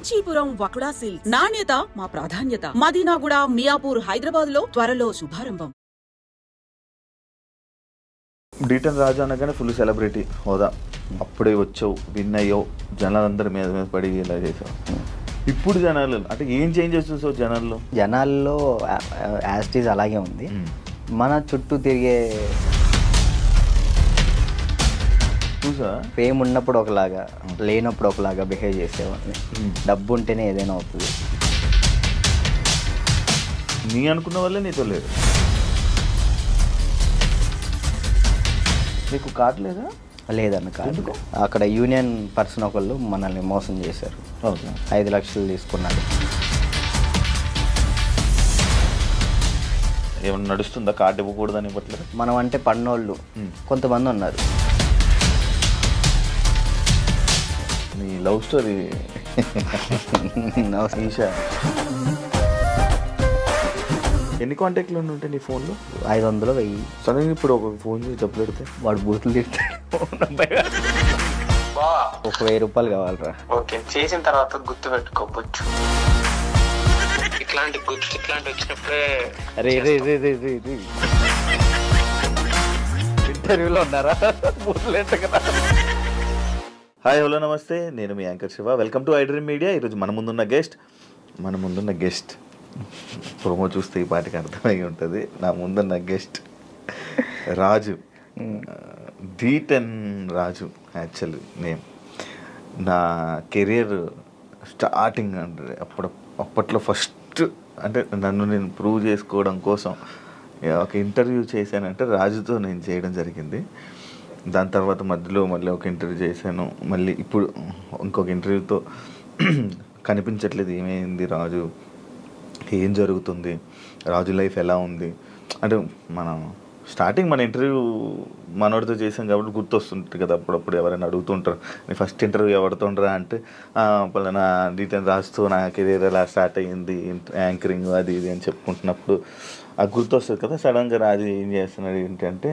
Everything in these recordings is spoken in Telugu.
కాంచీపురం వకుడా సిల్క్స్ నాణ్యత మా ప్రాధాన్యత. మదీనాగూడ, మియాపూర్, హైదరాబాద్ లో త్వరలో శుభారంభం. డీటన్ రాజు అనగానే ఫుల్ సెలబ్రిటీ హోదా. అప్పుడే వచ్చావు, విన్ అయ్యావు, జనాలందరి మీద పడి ఇలా చేసావు. ఇప్పుడు జనాలు అంటే ఏం చేంజెస్ చూసావు జనాల్లో యాస్టీజ్ అలాగే ఉంది. మన చుట్టూ తిరిగే చూసా ఫేమ్ ఉన్నప్పుడు ఒకలాగా, లేనప్పుడు ఒకలాగా బిహేవ్ చేసేవాడిని. డబ్బు ఉంటేనే ఏదైనా అవుతుంది. నీ అనుకున్న వల్లే నీతో లేదు. నీకు కార్డు లేదా? లేదన్న కార్డు. అక్కడ యూనియన్ పర్సన్ ఒకళ్ళు మనల్ని మోసం చేశారు. 5 లక్షలు తీసుకున్నారు. ఏమన్నా నడుస్తుందా కార్డు ఇవ్వకూడదని ఇవ్వట్లేదు? మనం అంటే పన్నోళ్ళు కొంతమంది ఉన్నారు. నీ లవ్ స్టోరీ ఈషా. ఎన్ని కాంటాక్ట్లు ఉంటాయి నీ ఫోన్లో? 500, 1000. సడన్గా ఇప్పుడు ఒక ఫోన్ చేసి డబ్బులు పెడితే వాడు బూతులు తిడతాడు. ఒక 1000 రూపాయలు కావాలరా. ఓకే, చేసిన తర్వాత గుర్తు పెట్టుకోవచ్చు. ఇట్లాంటి వచ్చినప్పుడే ఇంటర్వ్యూలో ఉన్నారా? బూతులు కదా. హాయ్, హలో, నమస్తే. నేను మీ anchor Shiva. Welcome to iDream media. ఈరోజు మన ముందున్న గెస్ట్ ప్రోమో చూస్తే ఈ పాటికి అర్థమై ఉంటుంది. నా ముందున్న గెస్ట్ రాజు, డీటన్ రాజు యాక్చువల్లీ నేమ్. నా కెరియర్ స్టార్టింగ్ అంటే అప్పట్లో ఫస్ట్ అంటే నన్ను నేను ప్రూవ్ చేసుకోవడం కోసం ఒక ఇంటర్వ్యూ చేశానంటే రాజుతో నేను చేయడం జరిగింది. దాని తర్వాత మధ్యలో మళ్ళీ ఒక ఇంటర్వ్యూ చేశాను. మళ్ళీ ఇప్పుడు ఇంకొక ఇంటర్వ్యూతో కనిపించట్లేదు. ఏమైంది రాజు, ఏం జరుగుతుంది, రాజు లైఫ్ ఎలా ఉంది అంటే మన ఇంటర్వ్యూ మనోడితో చేసాం కాబట్టి గుర్తొస్తుంటుంది కదా. అప్పుడప్పుడు ఎవరైనా అడుగుతుంటారు, నీ ఫస్ట్ ఇంటర్వ్యూ ఎవరితో ఉండరా అంటే పలానా డీటెయిల్ రాస్తూ నా కెరీర్ ఎలా స్టార్ట్ అయ్యింది, యాంకరింగ్ అది ఇది అని చెప్పుకుంటున్నప్పుడు అది గుర్తొస్తుంది కదా. సడన్గా రాజు ఏం చేస్తున్నాడు ఏంటంటే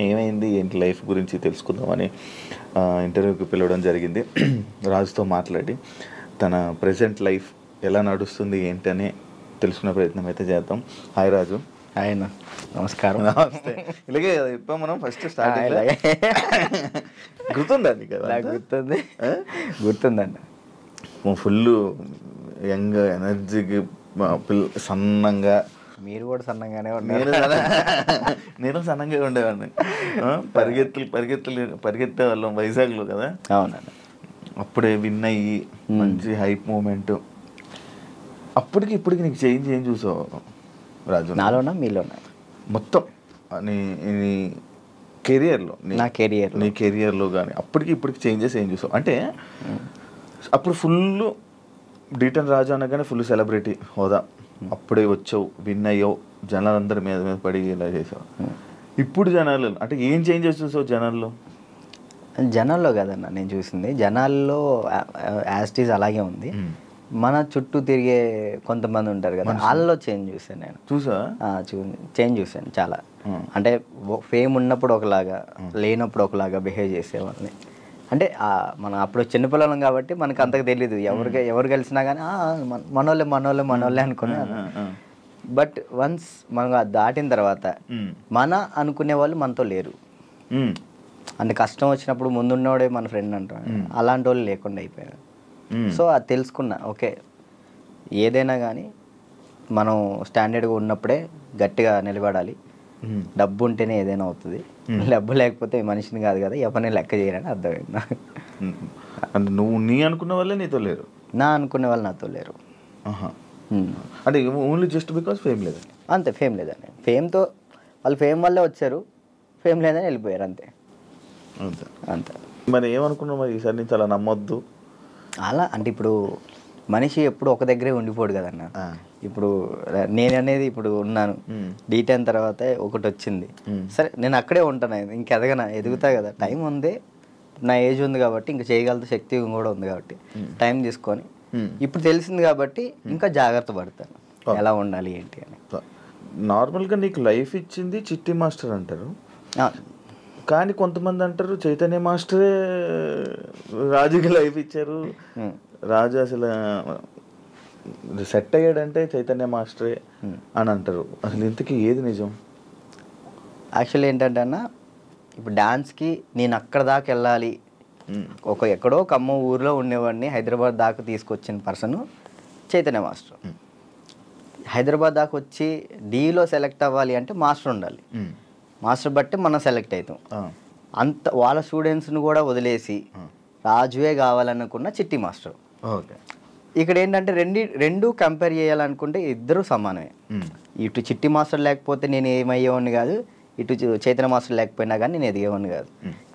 ఏమైంది ఏంటి లైఫ్ గురించి తెలుసుకుందామని ఇంటర్వ్యూకి పిలవడం జరిగింది. రాజుతో మాట్లాడి తన ప్రజెంట్ లైఫ్ ఎలా నడుస్తుంది ఏంటని తెలుసుకునే ప్రయత్నం అయితే చేద్దాం. హాయ్ రాజు. ఆయన నమస్కారం. నమస్తే. ఇలాగే చెప్పాం మనం ఫస్ట్ స్టార్టింగ్. గుర్తుందా నీకు? గుర్తుందండి. ఫుల్ యంగ్, ఎనర్జీకి, సన్నంగా. మీరు కూడా సన్నంగానే ఉన్నారు. నేను సన్నంగా ఉండేవాడిని. పరిగెత్తే వాళ్ళం వైజాగ్లో కదా. అవునండి. అప్పుడే విన్ అయ్యి మంచి హైప్ మూమెంట్. అప్పటికి ఇప్పటికి నీకు చేంజ్ ఏం చూసావు రాజు? నాలోనా మీలోనా? మొత్తం నీ కెరియర్లో, నీ కెరియర్లో కానీ అప్పటికి ఇప్పటికి చేంజెస్ ఏం చూసావు? అంటే అప్పుడు ఫుల్ డీటన్ రాజు అనగానే ఫుల్ సెలబ్రిటీ హోదా. అప్పుడే వచ్చావు, విన్ అయ్యావు, జనాలందరి మీద పడి ఇలా చేసావు. ఇప్పుడు జనాలు అంటే ఏం చేంజెస్ చూసావు జనాల్లో కదన్నా నేను చూసింది. జనాల్లో యాస్టీజ్ అలాగే ఉంది. మన చుట్టూ తిరిగే కొంతమంది ఉంటారు కదా, వాళ్ళలో చేంజ్ చూసాను నేను. చేంజ్ చూసాను చాలా. అంటే ఫేమ్ ఉన్నప్పుడు ఒకలాగా, లేనప్పుడు ఒకలాగా బిహేవ్ చేసేవాళ్ళని. అంటే మనం అప్పుడు చిన్నపిల్లలం కాబట్టి మనకు అంతకు తెలీదు. ఎవరు కలిసినా కానీ మనోళ్ళే అనుకున్నాను. బట్ వన్స్ మనం దాటిన తర్వాత మన అనుకునే వాళ్ళు మనతో లేరు. అంటే కష్టం వచ్చినప్పుడు ముందున్నోడే మన ఫ్రెండ్ అంటాడు. అలాంటి వాళ్ళు లేకుండా అయిపోయారు. సో అది తెలుసుకున్నా. ఓకే, ఏదైనా కానీ మనం స్టాండర్డ్గా ఉన్నప్పుడే గట్టిగా నిలబడాలి. డబ్బు ఉంటేనే ఏదైనా అవుతుంది. డబ్బు లేకపోతే మనిషిని కాదు కదా, ఎవరిని లెక్క చేయరని అర్థమైంది. అంటే నువ్వు నీ అనుకున్న వాళ్ళే నీతో లేరు? నా అనుకునే వాళ్ళు నాతో లేరు. అంటే ఓన్లీ జస్ట్ బికాస్ ఫేమ్ లేదని? అంతే, ఫేమ్ లేదని. ఫేమ్తో వాళ్ళు ఫేమ్ వల్లే వచ్చారు, ఫేమ్ లేదని వెళ్ళిపోయారు. అంతే. మరి ఏమనుకున్నావు మరి ఈసారి నుంచి అలా నమ్మొద్దు అలా? అంటే ఇప్పుడు మనిషి ఎప్పుడు ఒక దగ్గరే ఉండిపోడు కదన్న. ఇప్పుడు నేను అనేది ఇప్పుడు ఉన్నాను, డీటెయిన్ తర్వాత ఒకటి వచ్చింది, సరే నేను అక్కడే ఉంటాను, ఇంక ఎదుగుతా కదా. టైం ఉంది, నా ఏజ్ ఉంది కాబట్టి, ఇంకా చేయగలిగే శక్తి కూడా ఉంది కాబట్టి టైం తీసుకొని ఇప్పుడు తెలిసింది కాబట్టి ఇంకా జాగ్రత్త పడతాను ఎలా ఉండాలి ఏంటి అని. నార్మల్గా నీకు లైఫ్ ఇచ్చింది చిట్టి మాస్టర్ అంటారు, కానీ కొంతమంది అంటారు చైతన్య మాస్టరే రాజుకి లైఫ్ ఇచ్చారు, రాజు అసలు సెట్ అయ్యాడంటే చైతన్య మాస్టరే అని అంటారు. అసలు ఇంతకీ ఏది నిజం? యాక్చువల్లీ ఏంటంటే అన్న, ఇప్పుడు డాన్స్కి నేను అక్కడ దాకా వెళ్ళాలి, ఎక్కడో ఖమ్మం ఊర్లో ఉండేవాడిని హైదరాబాద్ దాకా తీసుకొచ్చిన పర్సన్ చైతన్య మాస్టర్. హైదరాబాద్ దాకా వచ్చి డీలో సెలెక్ట్ అవ్వాలి అంటే మాస్టర్ ఉండాలి. మాస్టర్ బట్టి మనం సెలెక్ట్ అవుతాం. అంత వాళ్ళ స్టూడెంట్స్ని కూడా వదిలేసి రాజువే కావాలనుకున్న చిట్టి మాస్టర్. ఓకే. ఇక్కడ ఏంటంటే రెండు కంపేర్ చేయాలనుకుంటే ఇద్దరు సమానమే. ఇటు చిట్టి మాస్టర్ లేకపోతే నేను ఏమయ్యేవాడిని కాదు, ఇటు చైతన్య మాస్టర్ లేకపోయినా కానీ నేను ఎదిగేవాడిని కాదు.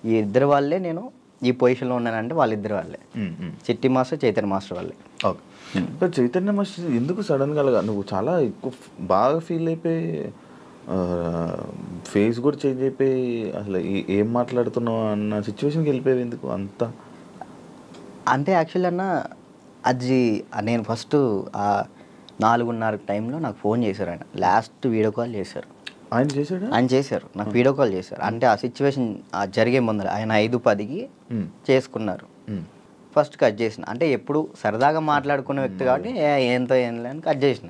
ఈ ఇద్దరు వాళ్ళే నేను ఈ పొజిషన్లో ఉన్నానంటే వాళ్ళిద్దరు వాళ్ళే, చిట్టి మాస్టర్ చైతన్య మాస్టర్ వాళ్ళే. ఓకే. చైతన్య మాస్టర్ ఎందుకు సడన్గా నువ్వు చాలా ఎక్కువ బాగా ఫీల్ అయిపోయి ఫేస్ కూడా చేంజ్ అయిపోయి అసలు ఏం మాట్లాడుతున్నావు అన్న సిచ్యువేషన్కి వెళ్ళిపోయావు ఎందుకు అంతా? అంటే యాక్చువల్లీ అన్న, అది నేను ఫస్ట్ 4:30 టైంలో నాకు ఫోన్ చేశారు. ఆయన లాస్ట్ వీడియో కాల్ చేశారు. ఆయన చేశారు నాకు వీడియో కాల్ చేశారు. అంటే ఆ సిచ్యువేషన్ జరిగే ముందర ఆయన 5:10కి చేసుకున్నారు. ఫస్ట్ కట్ చేసిన, అంటే ఎప్పుడు సరదాగా మాట్లాడుకున్న వ్యక్తి కాబట్టి ఏంతో ఏం లేని కట్ చేసిన.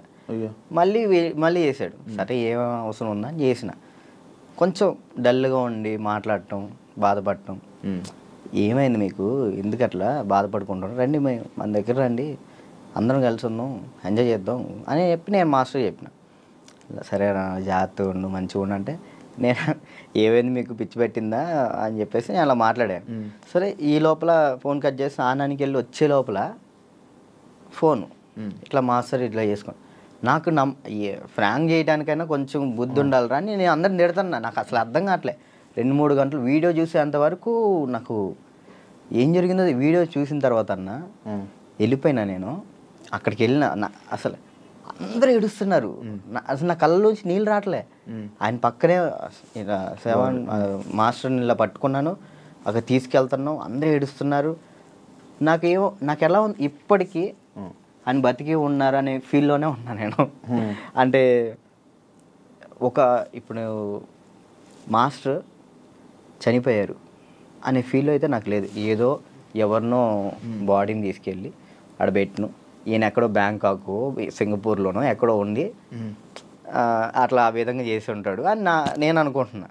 మళ్ళీ చేశాడు. సరే ఏం అవసరం ఉందా అని చేసిన. కొంచెం డల్గా ఉండి మాట్లాడటం, బాధపడటం. ఏమైంది మీకు, ఎందుకు అట్లా బాధపడుకుంటాం, రండి మన దగ్గర రండి, అందరం కలిసి ఉందాం, ఎంజాయ్ చేద్దాం అని చెప్పి నేను మాస్టర్ చెప్పిన. సరే జాగ్రత్త ఉండు, మంచిగా ఉండు అంటే, నేను ఏమైంది మీకు పిచ్చి పెట్టిందా అని చెప్పేసి నేను అలా మాట్లాడాను. సరే ఈ లోపల ఫోన్ కట్ చేసి ఆనానికి వెళ్ళి వచ్చే లోపల ఫోను ఇట్లా మాస్టర్ ఇట్లా చేసుకోండి. నాకు ఫ్రాంక్ చేయడానికైనా కొంచెం బుద్ధి ఉండాలిరా అని నేను అందరిని తిడతాను. నాకు అసలు అర్థం కావట్లే. 2-3 గంటలు వీడియో చూసేంతవరకు నాకు ఏం జరిగిందో వీడియో చూసిన తర్వాత అన్న వెళ్ళిపోయినా. నేను అక్కడికి వెళ్ళిన, అసలు అందరూ ఏడుస్తున్నారు. అసలు నా కళ్ళలోంచి నీళ్ళు రావట్లే. ఆయన పక్కనే మాస్టర్ని ఇలా పట్టుకున్నాను, అక్కడ తీసుకెళ్తున్నాం, అందరూ ఏడుస్తున్నారు. నాకు ఎలా ఉంది ఇప్పటికీ ఆయన బతికి ఉన్నారు అనే ఫీల్లోనే ఉన్నా నేను. అంటే ఇప్పుడు మాస్టర్ చనిపోయారు అనే ఫీల్ అయితే నాకు లేదు. ఏదో ఎవరినో బాడీని తీసుకెళ్ళి ఆడ పెట్టిను, ఈయన ఎక్కడో బ్యాంకాక్ సింగపూర్లోనో ఎక్కడో ఉండి అట్లా ఆ విధంగా చేసి ఉంటాడు అని నేను అనుకుంటున్నా.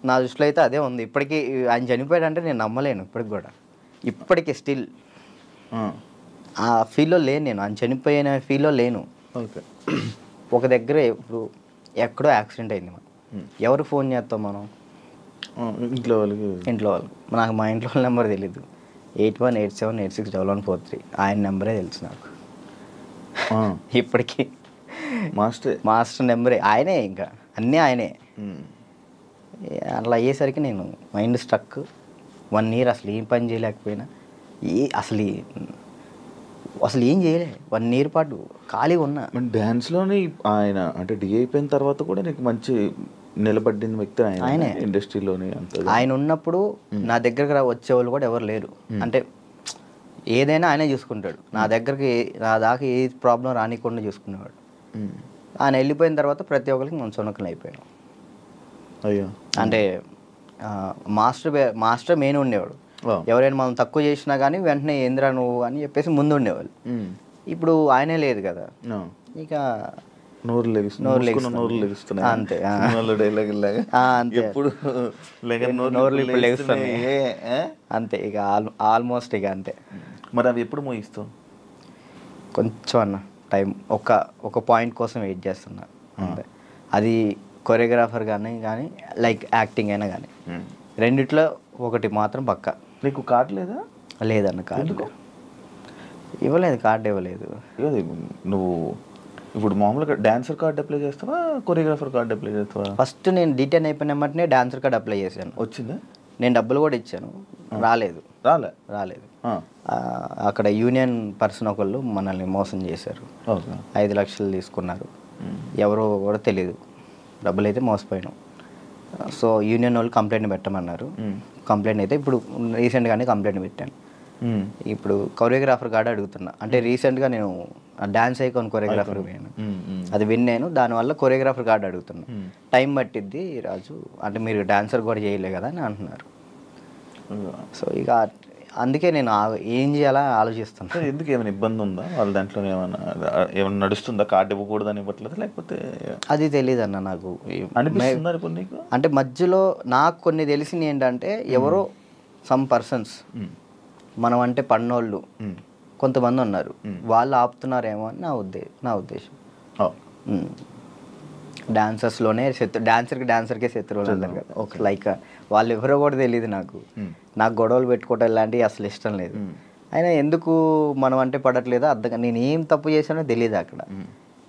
నా దృష్టిలో అయితే అదే ఉంది. ఇప్పటికీ ఆయన చనిపోయాడంటే నేను నమ్మలేను ఇప్పటికి కూడా. ఇప్పటికీ స్టిల్ ఆ ఫీల్లో లేను నేను, ఆయన చనిపోయిన ఫీల్లో లేను. ఓకే. ఒక దగ్గర ఇప్పుడు ఎక్కడో యాక్సిడెంట్ అయింది, ఎవరు ఫోన్ చేస్తాం మనం? ఇంట్లో వాళ్ళు. నాకు మా ఇంట్లో వాళ్ళ నెంబర్ తెలీదు. 8187861143 ఆయన నెంబరే తెలుసు నాకు ఇప్పటికీ. మాస్టర్ నెంబరే ఆయనే, ఇంకా అన్నీ ఆయనే. అట్లా అయ్యేసరికి నేను మైండ్ స్ట్రక్. 1 year అసలు ఏం పని చేయలేకపోయినా, అసలు ఏం చేయలే. 1 year పాటు ఖాళీగా ఉన్నా. డ్యాన్స్లోనే ఆయన అంటే డి అయిపోయిన తర్వాత కూడా నీకు మంచి నిలబడిన వ్యక్తి ఆయన ఇండస్ట్రీలోనే. ఆయన ఉన్నప్పుడు నా దగ్గరకు వచ్చేవాళ్ళు కూడా ఎవరు లేరు. అంటే ఏదైనా ఆయనే చూసుకుంటాడు. నా దాకా ఏ ప్రాబ్లం రానికుండా చూసుకునేవాడు. ఆయన వెళ్ళిపోయిన తర్వాత ప్రతి ఒక్కరికి మనం సొనకలు అయిపోయాం. అయ్యో. అంటే మాస్టర్ మెయిన్ ఉండేవాడు. ఎవరైనా మనం తక్కువ చేసినా కానీ వెంటనే ఏంద్రా నువ్వు అని చెప్పేసి ముందు ఉండేవాళ్ళు. ఇప్పుడు ఆయనే లేదు కదా, ఇక నోరు లెగుస్తున్నాయి అంతే. అంతే ఇక ఆల్మోస్ట్ ఇక అంతే. మరి అవి ఎప్పుడు మోయిస్తావు? కొంచెం అన్న టైం, ఒక పాయింట్ కోసం వెయిట్ చేస్తున్నా అంతే. అది కొరియోగ్రాఫర్ కానీ లైక్ యాక్టింగ్ అయినా కానీ రెండిట్లో ఒకటి మాత్రం పక్కా. నీకు కార్డు లేదా? లేదన్న కార్డు ఇవ్వలేదు, కార్డు ఇవ్వలేదు. నువ్వు ఇప్పుడు మామూలుగా డాన్సర్ కార్డు అప్లై చేస్తావా, కొరియోగ్రాఫర్ కార్డు అప్లై చేస్తావా? ఫస్ట్ నేను డీటెయిన్ అయిపోయిన వెంటనే డాన్సర్ కార్డు అప్లై చేశాను. వచ్చిందా? నేను డబ్బులు కూడా ఇచ్చాను, రాలేదు. అక్కడ యూనియన్ పర్సన్ ఒకళ్ళు మనల్ని మోసం చేశారు. 5 లక్షలు తీసుకున్నారు. ఎవరో కూడా తెలియదు. డబ్బులు అయితే మోసపోయినాం. సో యూనియన్ వాళ్ళు కంప్లైంట్ పెట్టమన్నారు. కంప్లైంట్ అయితే ఇప్పుడు రీసెంట్గానే కంప్లైంట్ పెట్టాను. ఇప్పుడు కొరియోగ్రాఫర్ కార్డు అడుగుతున్నా. అంటే రీసెంట్గా నేను డాన్స్ ఐకాన్ కొరియోగ్రాఫర్ పోయాను, అది విన్నాను. దానివల్ల కొరియోగ్రాఫర్ కార్డు అడుగుతున్నా. టైం పట్టిద్ది రాజు అంటే, మీరు డాన్సర్ కూడా చేయలే కదా అని అంటున్నారు. సో ఇక అందుకే నేను ఏం చేయాలా ఆలోచిస్తాను. ఎందుకు ఏమైనా ఇబ్బంది ఉందా వాళ్ళ దాంట్లో? ఏమైనా నడుస్తుందా? కార్డు ఇవ్వకూడదని ఇవ్వట్లేదు లేకపోతే? అది తెలియదు అన్న నాకు. అనిపిస్తుందా ఇప్పుడు నీకు? అంటే మధ్యలో నాకు కొన్ని తెలిసింది ఏంటంటే ఎవరో సమ్ పర్సన్స్ మనం అంటే పన్నోళ్ళు కొంతమంది ఉన్నారు, వాళ్ళు ఆపుతున్నారేమో అని నా ఉద్దేశం. డాన్సర్స్లోనే డాన్సర్కే శత్రువులు అంటారు కదా, లైక్ వాళ్ళు ఎవరో కూడా తెలియదు నాకు. గొడవలు పెట్టుకోవటం ఇలాంటివి అసలు ఇష్టం లేదు. అయినా ఎందుకు మనం అంటే పడట్లేదో అర్థం, నేను ఏం తప్పు చేశానో తెలియదు అక్కడ.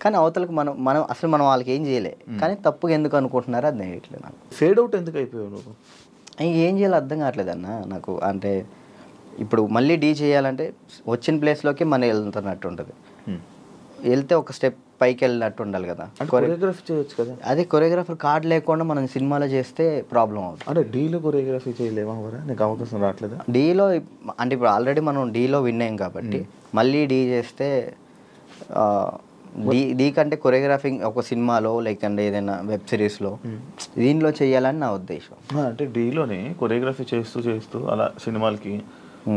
కానీ అవతలకు మనం వాళ్ళకి ఏం చేయలే, కానీ తప్పుగా ఎందుకు అనుకుంటున్నారో అది తెలియట్లేదు నాకు. ఫేడ్ అవుట్ ఎందుకు అయిపోయావు నువ్వు? ఏం చేయాలో అర్థం కావట్లేదు అన్న నాకు. అంటే ఇప్పుడు మళ్ళీ డీ చేయాలంటే వచ్చిన ప్లేస్లోకి మనం వెళ్తున్నట్టు ఉంటుంది, వెళ్తే ఒక స్టెప్ పైకి వెళ్ళినట్టు ఉండాలి కదా. కొరియోగ్రఫీ చేయొచ్చు కదా. అదే కొరియోగ్రాఫర్ కార్డు లేకుండా మనం సినిమాలో చేస్తే ప్రాబ్లం అవుతుంది. అంటే డీలో కొరియోగ్రఫీ చేయలేమా? నీకు అవకాశం రావట్లేదు డీలో? అంటే ఇప్పుడు ఆల్రెడీ మనం డీలో విన్ అయ్యాం కాబట్టి మళ్ళీ డీ చేస్తే డీ కంటే కొరియోగ్రాఫింగ్ ఒక సినిమాలో లైక్ అంటే ఏదైనా వెబ్ సిరీస్లో దీనిలో చేయాలని నా ఉద్దేశం. అంటే డీలోనే కొరియోగ్రఫీ చేస్తూ అలా సినిమాలకి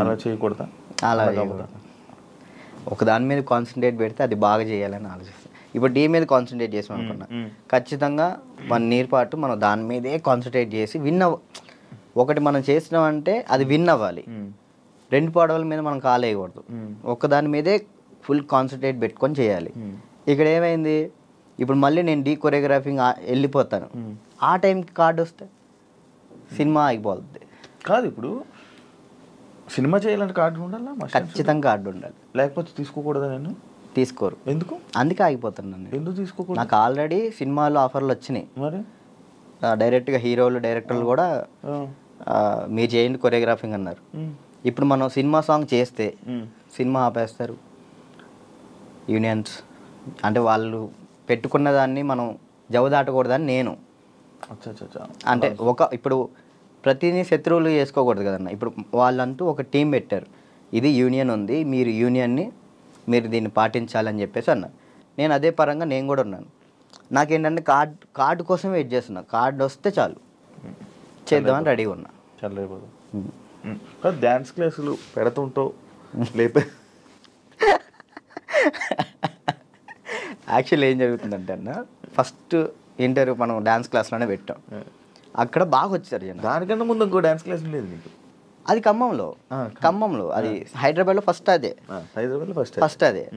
అలా చేయకూడదా? అలా ఒక దాని మీద కాన్సన్ట్రేట్ పెడితే అది బాగా చేయాలని ఆలోచిస్తాను. ఇప్పుడు డీ మీద కాన్సన్ట్రేట్ చేసాం అనుకున్నా, ఖచ్చితంగా 1 ఇయర్ పాటు మనం దాని మీదే కాన్సన్ట్రేట్ చేసి ఒకటి మనం చేసినామంటే అది విన్ అవ్వాలి. 2 పడవల మీద మనం కాలేయకూడదు, దాని మీదే ఫుల్ కాన్సన్ట్రేట్ పెట్టుకొని చేయాలి. ఇక్కడ ఏమైంది, ఇప్పుడు మళ్ళీ నేను డీ కొరియోగ్రాఫింగ్ వెళ్ళిపోతాను, ఆ టైంకి కార్డు వస్తే సినిమా ఆగిపోతుంది. కాదు, ఇప్పుడు సినిమా చేయాలంటే కార్డు ఉండాలా? ఖచ్చితంగా కార్డు ఉండాలి, లేకపోతే తీసుకోకూడదా? నేను తీసుకోరు. ఎందుకు? అందుకే ఆగిపోతున్నాను. ఎందుకు తీసుకోకూడదు? నాకు ఆల్రెడీ సినిమాలో ఆఫర్లు వచ్చినాయి. మరి డైరెక్ట్గా హీరోలు డైరెక్టర్లు కూడా మీరు చేయండి కొరియోగ్రాఫింగ్ అన్నారు. ఇప్పుడు మనం సినిమా సాంగ్ చేస్తే సినిమా ఆపేస్తారు యూనియన్స్. అంటే వాళ్ళు పెట్టుకున్న దాన్ని మనం జవదాటకూడదని నేను. అంటే ఇప్పుడు ప్రతిదీ శత్రువులు చేసుకోకూడదు కదన్న. ఇప్పుడు వాళ్ళంటూ ఒక టీం పెట్టారు, ఇది యూనియన్ ఉంది, మీరు దీన్ని పాటించాలని చెప్పేసి అన్నారు. నేను అదే పరంగా నేను కూడా ఉన్నాను. నాకేంటంటే కార్డు కోసం వెయిట్ చేస్తున్నా, కార్డు వస్తే చాలు చేద్దామని రెడీగా ఉన్నా. చాలా డ్యాన్స్ క్లాసులు పెడుతుంటావు లేపే. యాక్చువల్లీ ఏం జరుగుతుందంటే అన్న, ఫస్ట్ ఇంటర్వ్యూ మనం డ్యాన్స్ క్లాస్లోనే పెట్టాం, అక్కడ బాగా వచ్చారు జనం. దానికన్నా ముందు ఇంకో డ్యాన్స్ క్లాస్ లేదు నీకు? అది ఖమ్మంలో అది హైదరాబాద్లో ఫస్ట్ అదే.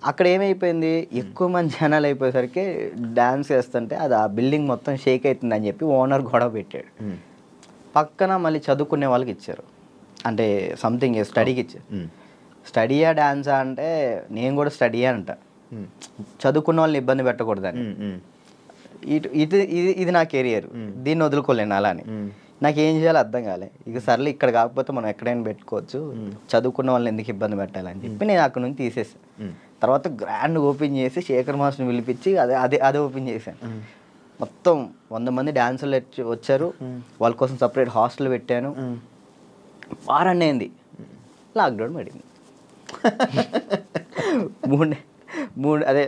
అక్కడ ఏమైపోయింది, ఎక్కువ మంది జనాలు అయిపోయేసరికి డ్యాన్స్ చేస్తుంటే అది ఆ బిల్డింగ్ మొత్తం షేక్ అవుతుందని చెప్పి ఓనర్ గొడవ పెట్టాడు. పక్కన మళ్ళీ చదువుకునే వాళ్ళకి ఇచ్చారు, అంటే సంథింగ్ స్టడీకి ఇచ్చారు. స్టడీయా డ్యాన్సా అంటే నేను కూడా స్టడీయా అంట, చదువుకున్న వాళ్ళని ఇబ్బంది పెట్టకూడదని. ఇది నా కెరియర్, దీన్ని వదులుకోలేను అలా అని. నాకు ఏం చేయాలో అర్థం కాలే. ఇక సర్లే ఇక్కడ కాకపోతే మనం ఎక్కడైనా పెట్టుకోవచ్చు, చదువుకున్న వాళ్ళని ఎందుకు ఇబ్బంది పెట్టాలని చెప్పి నేను అక్కడ నుంచి తీసేసాను. తర్వాత గ్రాండ్ ఓపెన్ చేసి శేఖర్ మాస్టర్ని పిలిపించి అదే ఓపెన్ చేశాను. మొత్తం 100 మంది డాన్సర్లు వచ్చారు, వాళ్ళ కోసం సపరేట్ హాస్టల్ పెట్టాను. వారాన్ని అయింది లాక్డౌన్ పడింది. అదే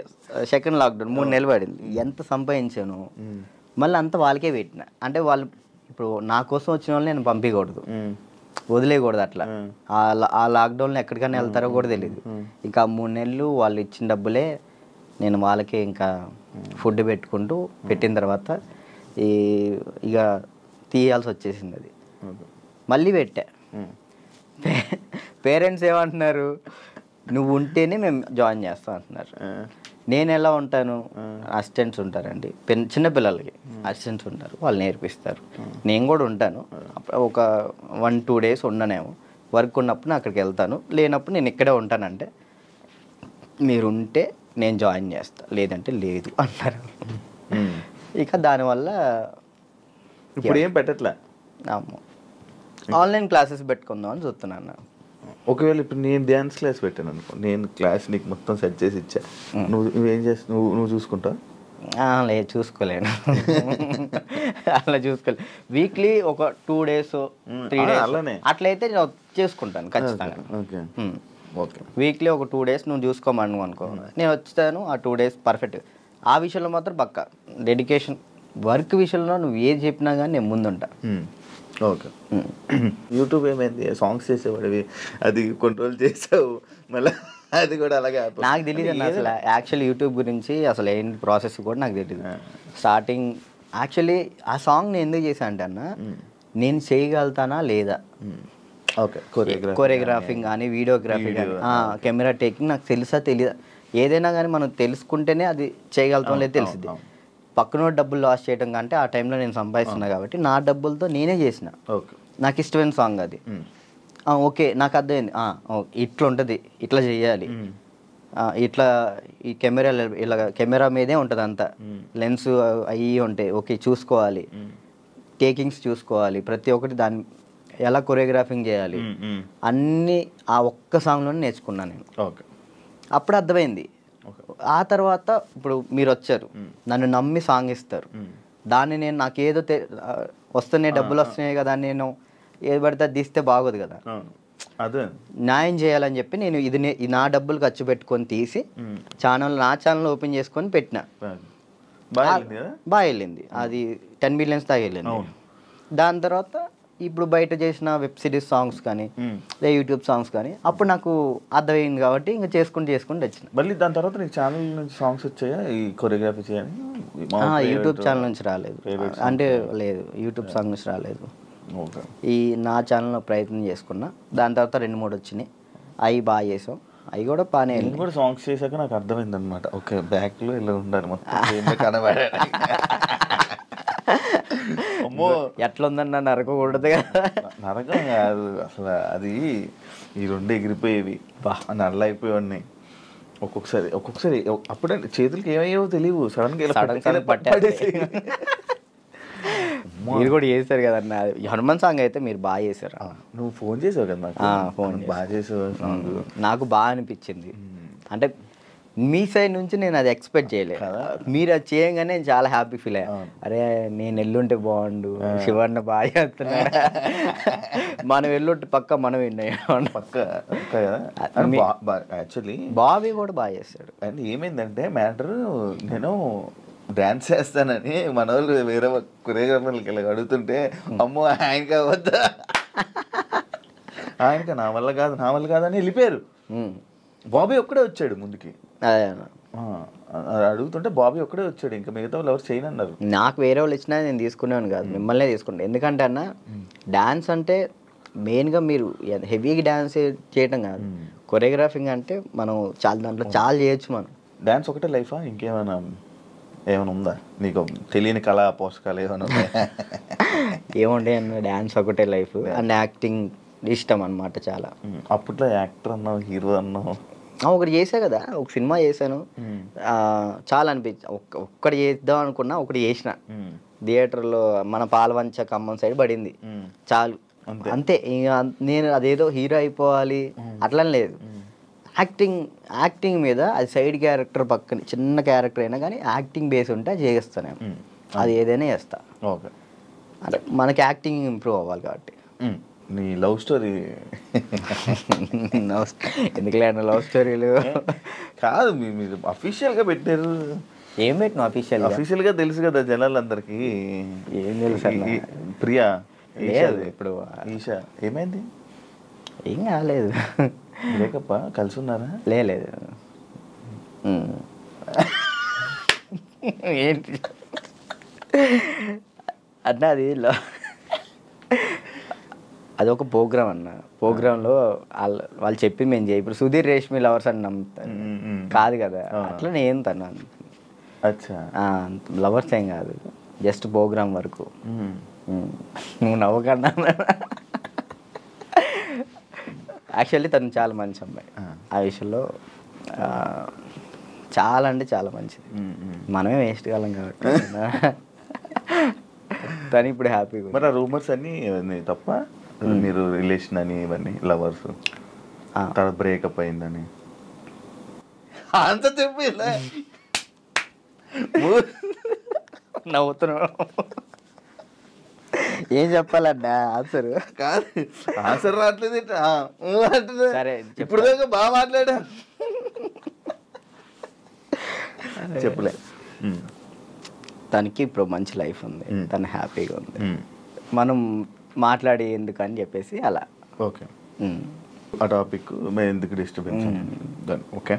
సెకండ్ లాక్డౌన్ 3 నెలలు పడింది. ఎంత సంపాదించాను మళ్ళీ అంతా వాళ్ళకే పెట్టిన. అంటే వాళ్ళు ఇప్పుడు నా కోసం వచ్చిన వాళ్ళు నేను పంపించకూడదు, వదిలేయకూడదు. అట్లా ఆ లాక్డౌన్లో ఎక్కడికైనా వెళ్తారో కూడా తెలియదు. ఇంకా 3 నెలలు వాళ్ళు ఇచ్చిన డబ్బులే నేను వాళ్ళకే ఇంకా ఫుడ్ పెట్టిన తర్వాత ఇక తీయాల్సి వచ్చేసింది. అది మళ్ళీ పెట్టా. పేరెంట్స్ ఏమంటున్నారు, నువ్వు ఉంటేనే మేము జాయిన్ చేస్తాం అంటున్నారు. నేను ఎలా ఉంటాను, అసిస్టెంట్స్ ఉంటారండి, చిన్నపిల్లలకి అసిస్టెంట్స్ ఉంటారు, వాళ్ళు నేర్పిస్తారు. నేను కూడా ఉంటాను, ఒక 1-2 డేస్ ఉండనేమో. వర్క్ ఉన్నప్పుడు నేను అక్కడికి వెళ్తాను, లేనప్పుడు నేను ఇక్కడే ఉంటానంటే మీరు ఉంటే నేను జాయిన్ చేస్తా, లేదంటే లేదు అంటారు. ఇక దానివల్ల ఇప్పుడు ఏం పెట్టట్లే. ఆన్లైన్ క్లాసెస్ పెట్టుకుందామని చూస్తున్నాను. ఒకవేళ ఇప్పుడు నేను డ్యాన్స్ క్లాస్ పెట్టాను అనుకో, నేను క్లాస్ నీకు మొత్తం సెట్ చేసి ఇచ్చా, నువ్వేం చేస్తావు? నువ్వు చూసుకుంటావు? లేదు, చూసుకోలేను. అలా చూసుకోలేదు. వీక్లీ ఒక 2 days 3 days అలానే అట్లయితే నేను చేసుకుంటాను ఖచ్చితంగా. ఓకే, వీక్లీ ఒక 2 days నువ్వు చూసుకోమను అనుకో, నేను వచ్చాను ఆ 2 days పర్ఫెక్ట్. ఆ విషయంలో మాత్రం పక్కా డెడికేషన్. వర్క్ విషయంలో నువ్వు ఏది చెప్పినా కానీ నేను ముందుంటా. ఓకే. యూట్యూబ్ ఏమైంది, సాంగ్స్ చేసేవాడివి, అది కంట్రోల్ చేసావు, మళ్ళీ అది కూడా అలాగే నాకు తెలియదు అన్న అసలు యాక్చువల్ యూట్యూబ్ గురించి అసలు ఏంటి ప్రాసెస్ కూడా నాకు తెలియదు. స్టార్టింగ్ యాక్చువల్లీ ఆ సాంగ్ నేను ఎందుకు చేశాను అంటే అన్న, నేను చేయగలుగుతానా లేదా, ఓకే, కొరియోగ్రాఫింగ్ కానీ వీడియోగ్రఫీ కానీ కెమెరా టేకింగ్ నాకు తెలుసా తెలియదా, ఏదైనా కానీ మనం తెలుసుకుంటేనే అది చేయగలుగుతాం లేదు తెలిసింది. పక్కన డబ్బులు లాస్ చేయడం కంటే ఆ టైంలో నేను సంపాదిస్తున్నా కాబట్టి నా డబ్బులతో నేనే చేసిన, నాకు ఇష్టమైన సాంగ్ అది. ఓకే నాకు అర్థమైంది, ఇట్లా ఉంటుంది, ఇట్లా చేయాలి, ఇట్లా ఈ కెమెరా ఇలా కెమెరా మీదే ఉంటుంది అంతా, లెన్స్ అవి ఉంటాయి, ఓకే చూసుకోవాలి, టేకింగ్స్ చూసుకోవాలి, ప్రతి ఒక్కటి దాన్ని ఎలా కొరియోగ్రాఫింగ్ చేయాలి అన్నీ ఆ ఒక్క సాంగ్లోనే నేర్చుకున్నాను నేను. అప్పుడు అర్థమైంది. ఆ తర్వాత ఇప్పుడు మీరు వచ్చారు, నన్ను నమ్మి సాంగ్ ఇస్తారు, దాన్ని నేను నాకు ఏదో వస్తున్నాయి డబ్బులు వస్తున్నాయి కదా, నేను ఏది పడితే అది తీస్తే బాగోదు కదా, న్యాయం చేయాలని చెప్పి నేను ఇది నా డబ్బులు ఖర్చు పెట్టుకొని తీసి నా ఛానల్ ఓపెన్ చేసుకొని పెట్టిన. బాగా వెళ్ళింది, అది 10 million దాకా వెళ్ళింది. దాని తర్వాత ఇప్పుడు బయట చేసిన వెబ్ సిరీస్ సాంగ్స్ కానీ లేదా యూట్యూబ్ సాంగ్స్ కానీ అప్పుడు నాకు అర్థమైంది కాబట్టి ఇంకా చేసుకుంటూ వచ్చిన. మళ్ళీ దాని తర్వాత నీకు ఛానల్ నుంచి సాంగ్స్ వచ్చాయా ఈ కొరియోగ్రఫీ చేయాలి? యూట్యూబ్ ఛానల్ నుంచి రాలేదు, అంటే లేదు యూట్యూబ్ సాంగ్ నుంచి రాలేదు. ఈ నా ఛానల్లో ప్రయత్నం చేసుకున్నా, దాని తర్వాత 2-3 వచ్చినాయి, అవి బాగా చేసాం, అవి కూడా బాగానే వెళ్ళి కూడా సాంగ్స్ చేశాక నాకు అర్థమైంది అనమాట, ఓకే బ్యాక్లో ఇలా ఉండాలి మొత్తం కనబడే. అమ్మో ఎట్లా ఉందన్న నరకకూడదు కదా, నరకం కాదు అసలు, అది ఈ 2 ఎగిరిపోయేవి, నల్ల అయిపోయేవాడిని ఒక్కొక్కసారి అప్పుడంటే చేతులకి ఏమయ్యేవో తెలియవు, సడన్ పట్టేసి. మీరు కూడా చేశారు కదన్న హనుమాన్ సాంగ్, అయితే మీరు బాగా చేశారు. నువ్వు ఫోన్ చేసావు కదా నాకు, ఫోన్ బాగా చేసావు, నాకు బాగా అనిపించింది. అంటే మీ సైడ్ నుంచి నేను అది ఎక్స్పెక్ట్ చేయలేదు, మీరు అది చేయగానే నేను చాలా హ్యాపీ ఫీల్ అయ్యా. అరే నేను ఎల్లుంటే బాగుండు, శివన్న బాగా చేస్తున్నాడు, మనం ఎల్లుంటే పక్క మనం విన్నాం పక్క. యాక్చువల్లీ బాబీ కూడా బాగా చేస్తాడు. అండ్ ఏమైందంటే మ్యాటర్, నేను డాన్స్ చేస్తానని మన వాళ్ళు వేరే కొరియోగ్రాఫర్లకి ఇలా అడుగుతుంటే, అమ్మో ఆయనకి అవద్దా, ఆయనకి నా వల్ల కాదు అని వెళ్ళిపోయారు. బాబీ ఒక్కడే వచ్చాడు ముందుకి, అడుగుతుంటే బాబీ ఒక్కడే వచ్చాడు, ఇంకా మిగతా వాళ్ళు ఎవరు చేయను అన్నారు. నాకు వేరే వాళ్ళు ఇచ్చినా నేను తీసుకునేవాను కాదు, మిమ్మల్నే తీసుకుంటాను. ఎందుకంటే అన్న డాన్స్ అంటే మెయిన్గా మీరు హెవీగా డాన్స్ చేయటం కాదు, కొరియోగ్రాఫింగ్ అంటే మనం దాంట్లో చాలా చేయొచ్చు. మనం డాన్స్ ఒకటే లైఫా, ఇంకేమైనా ఉందా నీకు తెలియని కళా పోషకాలు ఏమైనా ఉన్నాయా? ఏముండే అన్న, డాన్స్ ఒకటే లైఫ్ అండ్ యాక్టింగ్ ఇష్టం అనమాట చాలా. అప్పట్లో యాక్టర్ అన్నావు, హీరో అన్నావు, ఒకటి చేసా కదా, ఒక సినిమా చేశాను, చాలా అనిపించి ఒక్కటి చేద్దాం అనుకున్నా, ఒకటి చేసిన థియేటర్లో మన పాలవంచ ఖమ్మం సైడ్ పడింది, చాలు అంతే. ఇంకా నేను అదేదో హీరో అయిపోవాలి అట్లా లేదు, యాక్టింగ్ మీద అది సైడ్ క్యారెక్టర్ పక్కన చిన్న క్యారెక్టర్ అయినా కానీ యాక్టింగ్ బేస్ ఉంటే అది చేస్తాను, అది ఏదైనా చేస్తా. ఓకే, అంటే మనకి యాక్టింగ్ ఇంప్రూవ్ అవ్వాలి కాబట్టి. నీ లవ్ స్టోరీ ఎందుకులే లవ్ స్టోరీలు కాదు, మీరు అఫీషియల్గా పెట్టారు. ఏం పెట్టిన అఫీషియల్గా తెలుసు కదా జనాలందరికీ, ఏం తెలుసు ప్రియా ఇప్పుడు ఈషా ఏమైంది? ఏం కాలేదు, బ్రేకప్ కలిసి ఉన్నారా? లేదు ఏంటి అన్న, అది ఒక ప్రోగ్రామ్ అన్న, ప్రోగ్రాంలో వాళ్ళు చెప్పి మేము చేయి. ఇప్పుడు సుధీర్ రేష్మి లవర్స్ అని నమ్ముతాను కాదు కదా, అట్లా నేను తను లవర్స్ ఏం కాదు, జస్ట్ ప్రోగ్రామ్ వరకు. నువ్వు నవ్వకన్నా, యాక్చువల్లీ తను చాలా మంచి అమ్మాయి, ఆ విషయంలో చాలా అంటే చాలా మంచిది, మనమే వేస్ట్ కాలం కాబట్టి తను ఇప్పుడు హ్యాపీగా. మరి ఆ రూమర్స్ అన్నీ తప్ప, మీరు రిలేషన్ అని ఇవన్నీ లవర్స్ తర్వాత బ్రేకప్ అయిందని అంత చెప్పి నవ్వుతున్నావు, ఏం చెప్పాలన్నా ఆన్సర్ కాదు, ఆన్సర్ రావట్లేదు. సరే ఇప్పుడు దాకా బాగా మాట్లాడా, చెప్పలే. తనకి ఇప్పుడు మంచి లైఫ్ ఉంది, తను హ్యాపీగా ఉంది. మనం మాట్లాడి ఎందుకు అని చెప్పేసి అలా. ఓకే, ఆ టాపిక్ మేము ఎందుకు డిస్టర్బెన్స్ దాన్ని. ఓకే,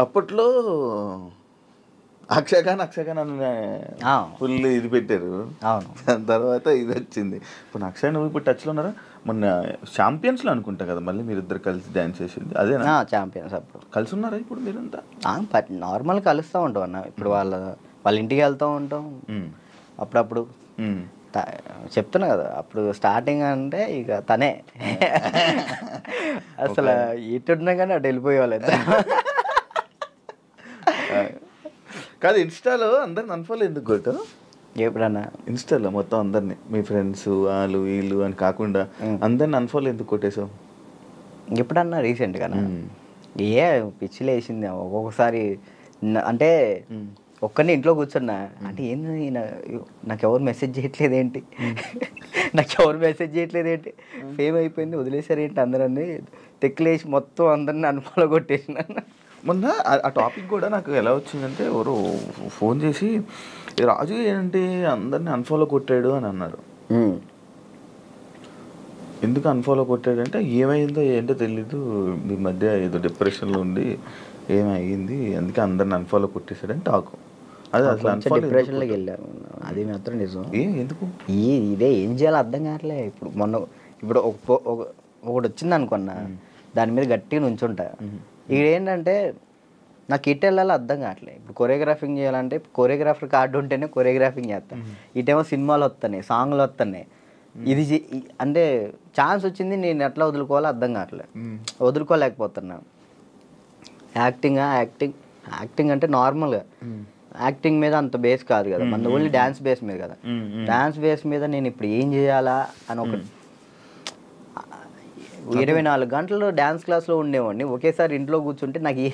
అప్పట్లో అక్షయఖాన్ ఫుల్ ఇది పెట్టారు. అవును, దాని తర్వాత ఇది వచ్చింది. ఇప్పుడు అక్షయ్ నువ్వు ఇప్పుడు టచ్లో ఉన్నారా? మొన్న ఛాంపియన్స్లో అనుకుంటా కదా మళ్ళీ మీరిద్దరు కలిసి డ్యాన్స్ చేసింది అదేనా? ఛాంపియన్స్. అప్పుడు కలిసి ఉన్నారా ఇప్పుడు మీరంతా? నార్మల్ కలుస్తూ ఉంటాం అన్న. ఇప్పుడు వాళ్ళ ఇంటికి వెళ్తూ ఉంటాం అప్పుడప్పుడు. చెప్తున్నా కదా, అప్పుడు స్టార్టింగ్ అంటే ఇక తనే అసలు ఇటున్నా కానీ అటు వెళ్ళిపోయేవాళ్ళు. కాదు, ఇన్స్టాలో అందరిని అన్ఫాలో ఎందుకు కొట్టావు? ఎప్పుడన్నా ఇన్స్టాలో మొత్తం అందరినీ, మీ ఫ్రెండ్స్ వాళ్ళు వీళ్ళు అని కాకుండా అందరిని అన్ఫాలో ఎందుకు కొట్టేసావు? ఎప్పుడన్నా రీసెంట్గా పిచ్చిలు వేసింది ఒక్కొక్కసారి. అంటే ఒక్కరిని ఇంట్లో కూర్చున్నా అంటే ఏంది నాకు ఎవరు మెసేజ్ చేయట్లేదు ఏంటి, ఫేమ్ అయిపోయింది వదిలేసారు ఏంటి అందరని తెక్కులేసి మొత్తం అందరిని అన్ఫాలో కొట్టేసిన. మొన్న ఆ టాపిక్ కూడా నాకు ఎలా వచ్చిందంటే ఎవరు ఫోన్ చేసి రాజు ఏంటి అందరిని అన్ఫాలో కొట్టాడు అని అన్నారు. ఎందుకు అన్ఫాలో కొట్టాడు అంటే ఏమైందో ఏంటో తెలీదు, మీ మధ్య ఏదో డిప్రెషన్లో ఉండి ఏమైంది అందుకే అందరిని అన్ఫాలో కొట్టేశాడని టాకు. అదే అసలు డిప్రెషన్లోకి వెళ్ళాను, అది మాత్రం నిజం. ఎందుకు ఇదే ఏం చేయాలో అర్థం కావట్లే. ఇప్పుడు ఒకటి వచ్చింది అనుకున్నా, దాని మీద గట్టిగా నుంచుంటా. ఏంటంటే నాకు ఇటు వెళ్ళాలో అర్థం కావట్లేదు. ఇప్పుడు కొరియోగ్రాఫింగ్ చేయాలంటే కొరియోగ్రాఫర్ కార్డు ఉంటేనే కొరియోగ్రాఫింగ్ చేస్తాను. ఇటేమో సినిమాలు వస్తున్నాయి, సాంగ్లు వస్తున్నాయి. ఇది అంటే ఛాన్స్ వచ్చింది, నేను ఎట్లా వదులుకోవాలో అర్థం కావట్లేదు, వదులుకోలేకపోతున్నా. యాక్టింగ్ అంటే నార్మల్గా యాక్టింగ్ మీద అంత బేస్ కాదు కదా, మన ఓన్లీ డ్యాన్స్ బేస్ మీద కదా. డ్యాన్స్ బేస్ మీద నేను ఇప్పుడు ఏం చేయాలా అని ఒక 24 గంటలు డ్యాన్స్ క్లాస్లో ఉండేవాడిని. ఒకేసారి ఇంట్లో కూర్చుంటే నాకు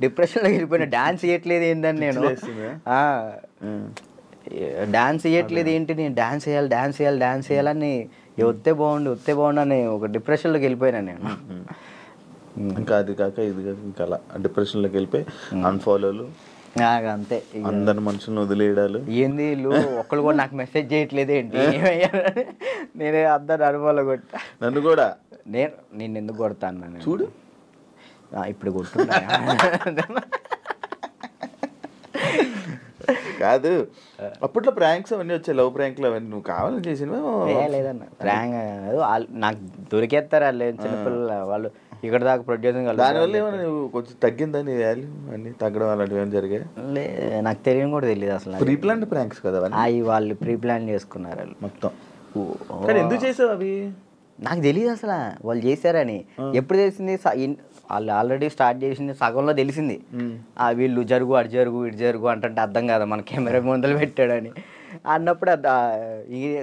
డిప్రెషన్లోకి వెళ్ళిపోయిన. డ్యాన్స్ చేయట్లేదు ఏంటని నేను డాన్స్ చేయట్లేదు ఏంటి, నేను డాన్స్ చేయాలని వస్తే బాగుండు అని ఒక డిప్రెషన్లోకి వెళ్ళిపోయినా నేను. ఇంకా అది కాక ఇది కాక ఇంకా అలా డిప్రెషన్లోకి వెళ్ళిపోయి అన్ఫాలోలు అంతే, అందరి మనుషులను వదిలేయడాలు. ఏంది వీళ్ళు ఒక్కళ్ళు కూడా నాకు మెసేజ్ చేయట్లేదు ఏంటి, నేనే అందరు అనుభవాలు కొట్టా. నన్ను కూడా నేను ఎందుకు కొడతాను చూడు, ఇప్పుడు కొట్టున్నా. కాదు అప్పట్లో ప్రాంక్స్ అవన్నీ వచ్చాయి, లవ్ ప్రాంక్లు అవన్నీ నువ్వు కావాలని చేసినవా? లేదన్న, ప్రాంక్ నాకు దొరికేస్తారు వాళ్ళు చిన్నపిల్లలు, వాళ్ళు ఇక్కడ దాకా ప్రొడ్యూసింగ్. దానివల్ల ఏమైనా నువ్వు కొంచెం తగ్గిందా నీ వాల్యూ అన్ని తగ్గడం అలాంటివి ఏమైనా జరిగాయి? నాకు తెలియని కూడా తెలియదు అసలు. ప్రీ ప్లాన్ ప్రాంక్స్ కదా అవి వాళ్ళు ప్రీ ప్లాన్ చేసుకున్నారు వాళ్ళు మొత్తం. ఎందుకు చేసావు అవి? నాకు తెలియదు అసలు వాళ్ళు చేశారని. ఎప్పుడు తెలిసింది, వాళ్ళు ఆల్రెడీ స్టార్ట్ చేసింది సగంలో తెలిసింది. వీళ్ళు జరుగు అటు జరుగు ఇటు జరుగు అంటే అర్థం కదా మన కెమెరా ముందలు పెట్టాడని అన్నప్పుడు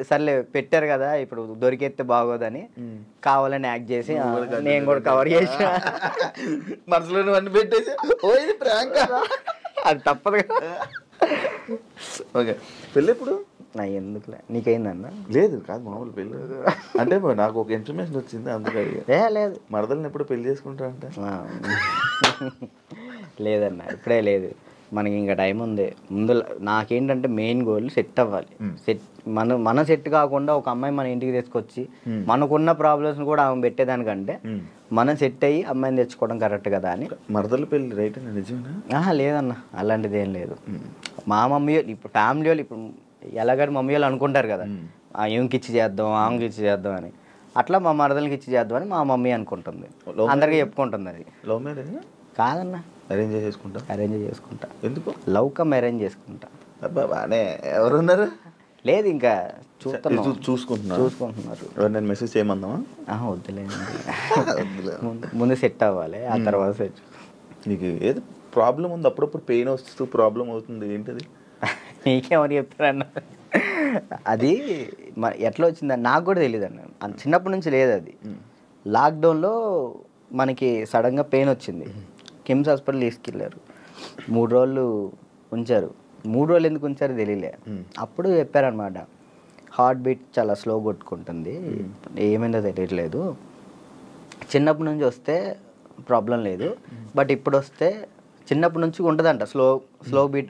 సర్లే పెట్టారు కదా ఇప్పుడు దొరికేస్తే బాగోదని కావాలని యాక్ట్ చేసి నేను కూడా కవర్ చేసా. మనసులో అన్ని పెట్టేసి అది తప్పదు కదా. ఓకే, పెళ్ళి ఎప్పుడు? ఎందుకులే, నీకైందన్న? లేదు కాదు, మామూలు పెళ్ళి అంటే నాకు ఒక ఇన్ఫర్మేషన్ వచ్చింది అందుకే. లేదు, మరదల్ని ఎప్పుడు పెళ్లి చేసుకుంటా అంటే లేదన్న, ఇప్పుడే లేదు, మనకి ఇంకా టైం ఉంది. ముందు నాకేంటంటే మెయిన్ గోల్ సెట్ అవ్వాలి. మన సెట్ కాకుండా ఒక అమ్మాయి మన ఇంటికి తీసుకొచ్చి మనకున్న ప్రాబ్లమ్స్ కూడా ఆమె పెట్టేదానికంటే మనం సెట్ అయ్యి అమ్మాయిని తెచ్చుకోవడం కరెక్ట్ కదా అని. మరదల పెళ్ళి రైట్ అని నిజమేనా? లేదన్న, అలాంటిది ఏం లేదు. మా మమ్మీ ఇప్పుడు ఫ్యామిలీ వాళ్ళు ఇప్పుడు ఎలాగని మమ్మీ వాళ్ళు అనుకుంటారు కదా, ఈమెకి ఇచ్చి చేద్దాం ఆమెకి ఇచ్చి చేద్దాం అని. అట్లా మా మరదలకి ఇచ్చి చేద్దాం అని మా మమ్మీ అనుకుంటుంది, అందరికీ చెప్పుకుంటుంది. అది లవ్ మ్యారేజ్ కాదన్న, అరేంజ్ చేసుకుంటా. ఎందుకు? లవ్ కమ్ అరేంజ్ చేసుకుంటా. అబ్బా బానే, ఎవరున్నారు? లేదు ఇంకా చూసుకుంటున్నారు. నేను మెసేజ్ చేయమందామా? వద్దులేదు, ముందు సెట్ అవ్వాలి, ఆ తర్వాత సెట్. నీకు ఏదో ప్రాబ్లం ఉంది, అప్పుడప్పుడు పెయిన్ వస్తూ ప్రాబ్లం అవుతుంది, ఏంటది? నీకేమని చెప్తారన్న? అది ఎట్లా వచ్చిందని నాకు కూడా తెలియదు అన్న, చిన్నప్పటి నుంచి లేదు అది. లాక్డౌన్లో మనకి సడన్గా పెయిన్ వచ్చింది, కిమ్స్ హాస్పిటల్ తీసుకెళ్ళారు, 3 రోజులు ఉంచారు. 3 రోజులు ఎందుకు ఉంచారో తెలియలే. అప్పుడు చెప్పారనమాట, హార్ట్ బీట్ చాలా స్లో కొట్టుకుంటుంది, ఏమైందో తెలియట్లేదు, చిన్నప్పటి నుంచి వస్తే ప్రాబ్లం లేదు, బట్ ఇప్పుడు వస్తే చిన్నప్పటి నుంచి ఉంటుందంట స్లో బీట్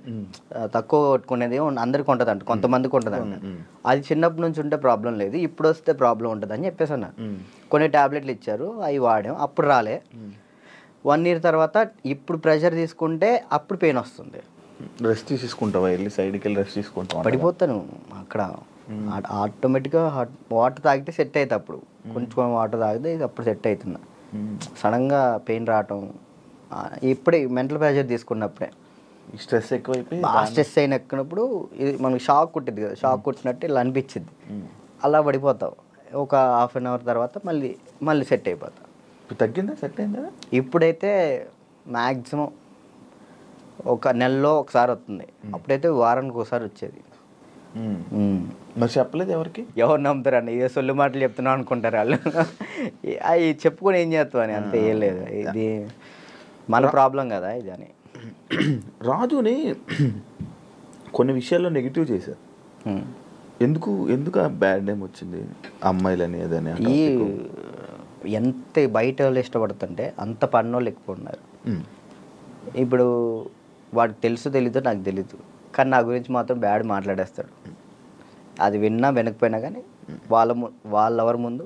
తక్కువ కొట్టుకునేది అందరికి ఉంటుందంట, కొంతమందికి ఉంటుందంట. అది చిన్నప్పటి నుంచి ఉంటే ప్రాబ్లం లేదు, ఇప్పుడు వస్తే ప్రాబ్లం ఉంటుంది అని చెప్పేసి అన్నారు. కొన్ని ట్యాబ్లెట్లు ఇచ్చారు, అవి వాడాం, అప్పుడు రాలే. 1 year తర్వాత ఇప్పుడు ప్రెషర్ తీసుకుంటే అప్పుడు పెయిన్ వస్తుంది. రెస్ట్ తీసుకుంటావా, వెళ్ళి సైడ్కి వెళ్ళి రెస్ట్ తీసుకుంటావా? పడిపోతాను అక్కడ. ఆటోమేటిక్గా వాటర్ తాగితే సెట్ అవుతుంది, అప్పుడు కొంచెం వాటర్ తాగితే అప్పుడు సెట్ అవుతుంది. సడన్గా పెయిన్ రావటం ఇప్పుడే మెంటల్ ప్రెషర్ తీసుకున్నప్పుడే. స్ట్రెస్ ఎక్కువైపోయి బాగా స్ట్రెస్ అయిన ఎక్కినప్పుడు ఇది మనకి షాక్ కుట్టింది కదా, షాక్ కుట్టినట్టు ఇలా అనిపించింది, అలా పడిపోతావు. ఒక 1/2 hour తర్వాత మళ్ళీ సెట్ అయిపోతావు. తగ్గిందా, సెట్ అయిందా? ఇప్పుడైతే మ్యాక్సిమం ఒక నెలలో ఒకసారి వస్తుంది, అప్పుడైతే వారానికి ఒకసారి వచ్చేది. మరి చెప్పలేదు ఎవరికి? ఎవరు నమ్ముతారండి, ఇదే సొల్లు మాటలు చెప్తున్నాం అనుకుంటారు వాళ్ళు. అవి చెప్పుకొని ఏం చేస్తావు అని, అంతే. ఏం లేదు, ఇది మన ప్రాబ్లం కదా ఇది అని. రాజుని కొన్ని విషయాల్లో నెగిటివ్ చేశారు. ఎందుకు ఆ బ్యాడ్ నేమ్ వచ్చింది అమ్మాయిలని అదని? ఈ ఎంత బయట వాళ్ళు ఇష్టపడుతుంటే అంత పన్నోళ్ళు ఎక్కువ ఉన్నారు. ఇప్పుడు వాడికి తెలీదో నాకు తెలీదు, కానీ నా గురించి మాత్రం బ్యాడ్ మాట్లాడేస్తాడు. అది విన్నా వినకపోయినా కానీ వాళ్ళెవరి ముందు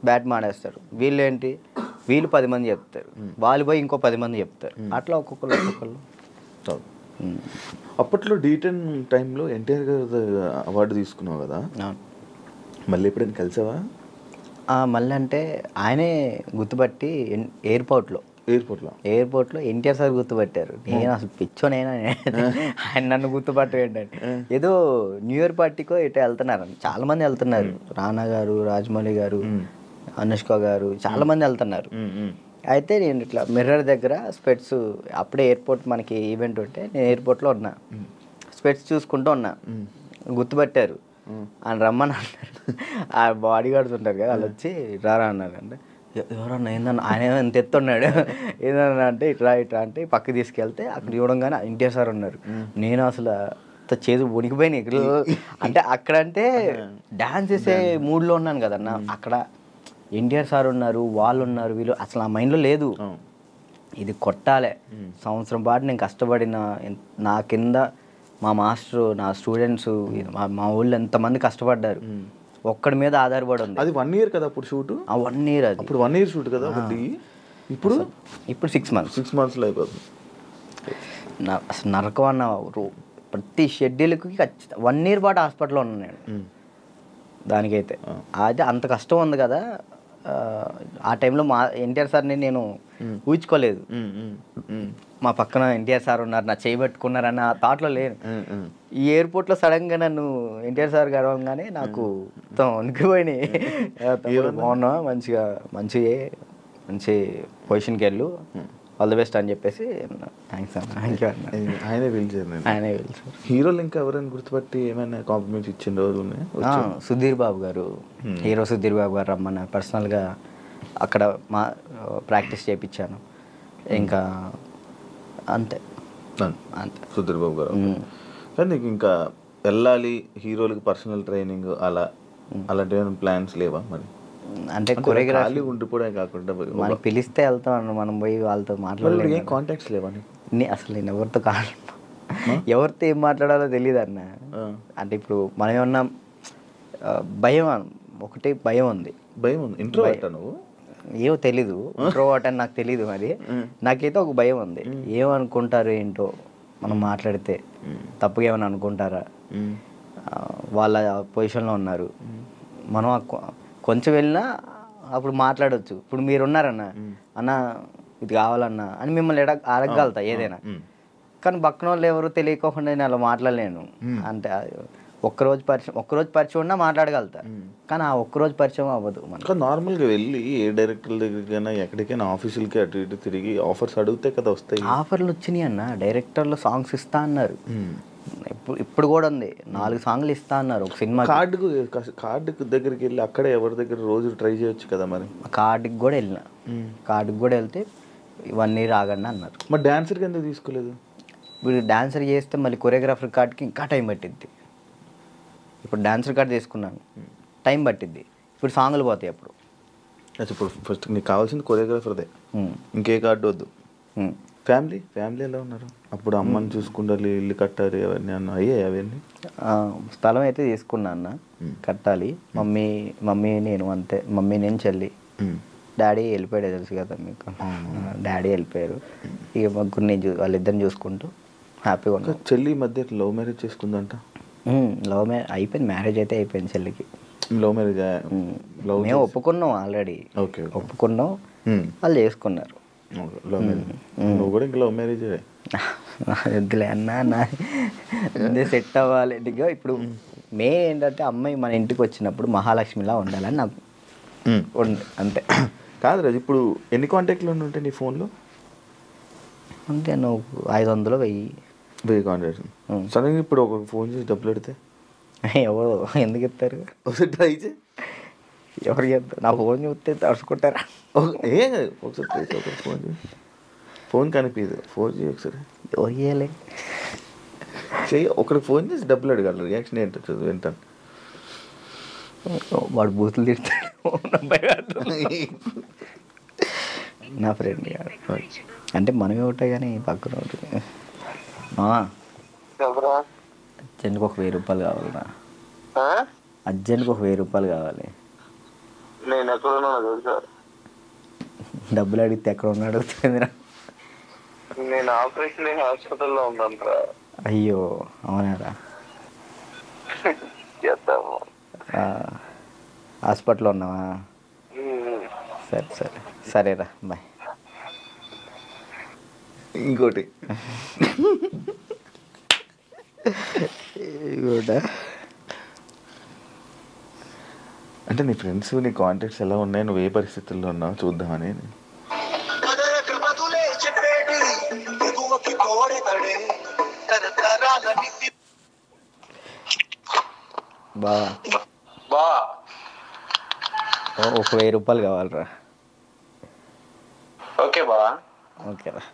బ్యాడ్ మాడేస్తాడు. వీళ్ళు 10 మంది చెప్తారు, వాళ్ళు పోయి ఇంకో 10 మంది చెప్తారు, అట్లా ఒక్కొక్కళ్ళు. అప్పట్లో D10 టైంలో ఎన్టీఆర్ గారు అవార్డు తీసుకున్నావు కదా, మళ్ళీ ఎప్పుడైనా కలిసావా? మళ్ళీ అంటే ఆయనే గుర్తుపట్టి ఎయిర్పోర్ట్లో ఎన్టీఆర్ సార్ గుర్తుపట్టారు. నేను అసలు పిచ్చోనైనా ఆయన నన్ను గుర్తుపట్టండి. ఏదో న్యూ ఇయర్ పార్టీకో ఇటు వెళ్తున్నారు, చాలా మంది వెళ్తున్నారు. రానా గారు, రాజమౌళి గారు, అనుష్క గారు, చాలా మంది వెళ్తున్నారు. అయితే నేను ఇట్లా మిర్రర్ దగ్గర స్పెట్స్, అప్పుడే ఎయిర్పోర్ట్ మనకి ఈవెంట్ ఉంటే నేను ఎయిర్పోర్ట్లో ఉన్నా, స్పెట్స్ చూసుకుంటూ ఉన్నా. గుర్తుపట్టారు, ఆయన రమ్మని అన్నారు. ఆ బాడీ గార్డ్స్ ఉంటారు కదా, వాళ్ళు వచ్చి రారా అన్నారు. అంటే ఎవరన్నా ఏందన్నా, ఆయన ఎంత ఎత్తున్నాడు ఏదన్నా అంటే ఇట్లా అంటే పక్కకి తీసుకెళ్తే అక్కడ చూడంగానే ఎన్టీఆర్ సార్ ఉన్నారు. నేను అసలు చేదు వణికిపోయినాయి. అంటే అక్కడంటే డ్యాన్స్ చేసే మూడ్లో ఉన్నాను కదన్నా, అక్కడ ఎన్టీఆర్ సార్ ఉన్నారు, వాళ్ళు ఉన్నారు, వీళ్ళు అసలు ఆ మైండ్లో లేదు. ఇది కొట్టాలి, సంవత్సరం పాటు నేను కష్టపడిన, నా కింద మా మాస్టరు, నా స్టూడెంట్స్, మా ఊళ్ళో ఎంతమంది కష్టపడ్డారు, ఒక్కడి మీద ఆధారపడి ఉంది. అది 1 year కదా అప్పుడు షూట్? 1 year. అది అప్పుడు 1 year షూట్ కదా ఒకటి. ఇప్పుడు 6 months. 6 monthsలో అయిపోతుంది. అసలు నరకం అన్న, ప్రతి షెడ్యూల్కి 1 year పాటు హాస్పిటల్లో ఉన్నాను నేను. దానికైతే అది అంత కష్టం ఉంది కదా. ఆ టైంలో మా ఎన్టీఆర్ సార్ని నేను ఊహించుకోలేదు. మా పక్కన ఎన్టీఆర్ సార్ ఉన్నారు, నా చేయబెట్టుకున్నారన్న థాట్లో లేను. ఈ ఎయిర్పోర్ట్లో సడన్గా నన్ను ఎన్టీఆర్ సార్ గడవగానే నాకు మొత్తం వణికిపోయినాయి. బాగున్నా, మంచి పొజిషన్కి వెళ్ళు, ఆల్ ది బెస్ట్ అని చెప్పేసి థ్యాంక్స్ అన్న. థ్యాంక్ యూ అన్న. ఆయనే పిలిచారు. హీరోలు ఇంకా ఎవరైనా గుర్తుపట్టి ఏమైనా కాంప్లిమెంట్స్ ఇచ్చిన రోజులు ఉన్నాయి? సుధీర్ బాబు గారు, హీరో సుధీర్ బాబు గారు రమ్మన్నారు. పర్సనల్గా అక్కడ ప్రాక్టీస్ చేయించాను. ఇంకా అంతే. సుధీర్ బాబు గారు. కానీ నీకు ఇంకా వెళ్ళాలి హీరోలకి పర్సనల్ ట్రైనింగ్ అలాంటి ప్లాన్స్ లేవా మరి? అంటే కొరియోగ్రఫీ ఉండిపోవడం కాకుండా మనకి పిలిస్తే వెళ్తాం, మనం పోయి వాళ్ళతో మాట్లాడలేదు. కాంటాక్ట్స్ లేవా? అసలు నేను ఎవరితో ఏం మాట్లాడాలో తెలియదు అన్న. అంటే ఇప్పుడు మనం ఏమన్నా ఒకటి భయం ఉంది. ఇంట్రోవర్ట్ నువ్వు? ఏమో తెలీదు, ఇంట్రోవర్ట్ అని నాకు తెలీదు. మరి నాకైతే ఒక భయం ఉంది, ఏమనుకుంటారు ఏంటో, మనం మాట్లాడితే తప్పుగా ఏమైనా అనుకుంటారా, వాళ్ళ పొజిషన్లో ఉన్నారు, మనం కొంచెం వెళ్ళినా అప్పుడు మాట్లాడవచ్చు. ఇప్పుడు మీరున్నారన్న, అన్న ఇది కావాలన్నా అని మిమ్మల్ని అడగగలుగుతా ఏదైనా. కానీ పక్కన వాళ్ళు ఎవరు తెలియకోకుండా నేను అలా మాట్లాడలేను. అంటే ఒక్కరోజు పరిచయం ఉన్నా మాట్లాడగలుగుతా, కానీ ఆ ఒక్కరోజు పరిచయం అవ్వదు. మనకు నార్మల్గా వెళ్ళి ఏ డైరెక్టర్ల దగ్గరికైనా ఎక్కడికైనా ఆఫీసులకి అటు ఇటు తిరిగి ఆఫర్స్ అడిగితే కదా వస్తాయి. ఆఫర్లు వచ్చినాయి అన్న, డైరెక్టర్లు సాంగ్స్ ఇస్తా అన్నారు. ఇప్పుడు కూడా ఉంది, 4 సాంగ్లు ఇస్తా అన్నారు ఒక సినిమా. కార్డుకు దగ్గరికి వెళ్ళి అక్కడ ఎవరి దగ్గర రోజు ట్రై చేయొచ్చు కదా. మరి కార్డుకి కూడా వెళ్ళిన, కార్డుకి కూడా వెళ్తే 1 year ఆగండి అన్నారు. మరి డాన్సర్కి ఎందుకు తీసుకోలేదు? ఇప్పుడు డాన్సర్ చేస్తే మళ్ళీ కొరియోగ్రాఫర్ కార్డ్కి ఇంకా టైం పట్టిద్ది. ఇప్పుడు డాన్సర్ కార్డ్ తీసుకున్నాను, టైం పట్టిద్ది. ఇప్పుడు సాంగ్లు పోతాయి. అప్పుడు ఇప్పుడు ఫస్ట్ నీకు కావాల్సింది కొరియోగ్రాఫర్దే, ఇంకే కార్డు వద్దు. ఫ్యామిలీ ఎలా ఉన్నారు అప్పుడు? అమ్మని చూసుకుంటారు, ఇల్లు కట్టాలి, అవన్నీ అన్న అయ్యాయి అవన్నీ? స్థలం అయితే తీసుకున్నా అన్న, కట్టాలి. మమ్మీ నేను అంతే, మమ్మీ నేను చెల్లి. డాడీ వెళ్ళిపోయాడు, తెలుసు కదా మీకు. డాడీ వెళ్ళిపోయారు. ఇక ముగ్గురు వాళ్ళిద్దరిని చూసుకుంటూ హ్యాపీగా ఉన్నా. చెల్లి ఈ మధ్య లవ్ మ్యారేజ్ చేసుకుందంట. లవ్ మ్యారేజ్ అయిపోయింది, మ్యారేజ్ అయితే అయిపోయింది చెల్లికి. Love marriage? మేము ఒప్పుకున్నాం ఆల్రెడీ. ఓకే, ఒప్పుకున్నాం, వాళ్ళు చేసుకున్నారు. Love marriage. నువ్వు కూడా ఇంకా లవ్ మ్యారేజ్? వద్దులే అన్న, సెట్ అవ్వాలి. ఇప్పుడు ఏంటంటే అమ్మాయి మన ఇంటికి వచ్చినప్పుడు మహాలక్ష్మిలా ఉండాలని నాకు అంతే. కాదు రాజు, ఇప్పుడు ఎన్ని కాంటాక్ట్లు ఉంటాయి నీ ఫోన్లో? అంతే, నువ్వు 500 1000 కాంటాక్ట్స్. సడన్గా ఇప్పుడు ఒక ఫోన్ చేసి డబ్బులు పెడితే ఎవరు ఎందుకు ఇస్తారు? ఒకసారి ట్రై చేయి. ఎవరు చెప్తారు? నా ఫోన్ చూస్తే తడుచుకుంటారా? ఏం కాదు, ఒకసారి ట్రై చేయి. ఒకసారి ఫోన్ చేయి, ఫోన్ కనిపించదు, ఫోన్ చేయి ఒకసారి. ఎవరు చేయాలి? చెయ్యి, ఒకరికి ఫోన్ చేసి డబ్బులు అడగాలి. రియాక్షన్ ఏంటో వింటాను. వాడు బూతులు తిడతాడు నా ఫ్రెండ్. అంటే మనమే ఉంటాయి కానీ పక్కన ఉంటుంది. అర్జెంట్కి ఒక 1000 రూపాయలు కావాలన్నా. అర్జెంట్కి ఒక 1000 రూపాయలు కావాలి. నేను ఎక్కడ డబ్బులు అడిగితే ఎక్కడ ఉన్నా అడుగుతుంది. నేను ఆపరేషన్ హాస్పిటల్లో ఉన్నాను. అయ్యో అవునారా? హాస్పిటల్లో ఉన్నావా? సరేరా, బాయ్. ఇంకోటి అంటే నీ ఫ్రెండ్స్, నీ కాంటాక్ట్స్ ఎలా ఉన్నాయి, నువ్వు ఏ పరిస్థితుల్లో ఉన్నావు చూద్దామని. బా ఒక 1000 రూపాయలు కావాలరా. ఓకే బా, ఓకేరా.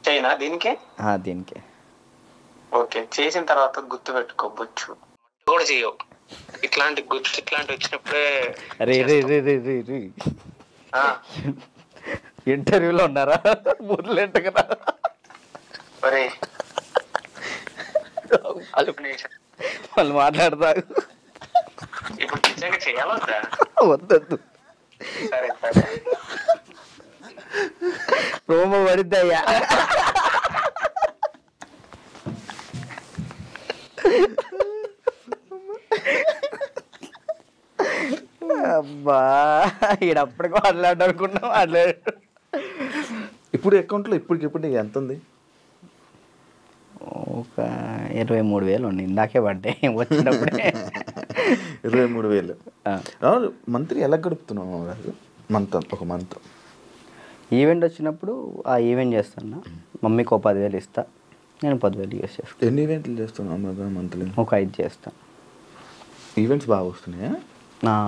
చైనా దీనికి? దీనికి. ఓకే, చేసిన తర్వాత గుర్తు పెట్టుకోవచ్చు కూడా చెయ్యవు. ఇట్లాంటి వచ్చినప్పుడే ఇంటర్వ్యూలో ఉన్నారా? బుర్రలేంట కదా. వాళ్ళు మాట్లాడతారు. ఇప్పుడు నిజంగా చేయాలొద్దా? వద్దొద్దు, సరే సరే. ప్రోమో పడిద్దయ్యా. అబ్బా, ఈడప్పటికి మాట్లాడనుకున్నా మాట్లాడు. ఇప్పుడు అకౌంట్లో ఇప్పటికిప్పుడు ఎంత ఉంది? ఒక 23,000 ఉంది. ఇందాకే పడ్డాయి వచ్చినప్పుడే. 23,000. మంత్లీ ఎలా గడుపుతున్నావు రాజు? ఒక మంత్ ఈవెంట్ వచ్చినప్పుడు ఆ ఈవెంట్ చేస్తున్నా. మమ్మీకి ఒక 10,000 ఇస్తా, నేను 10,000 యూస్ చేస్తాను. ఎన్ని ఈవెంట్లు చేస్తున్నావు మంత్లీ? ఒక 5 చేస్తాను. ఈవెంట్స్ బాగా వస్తున్నాయా?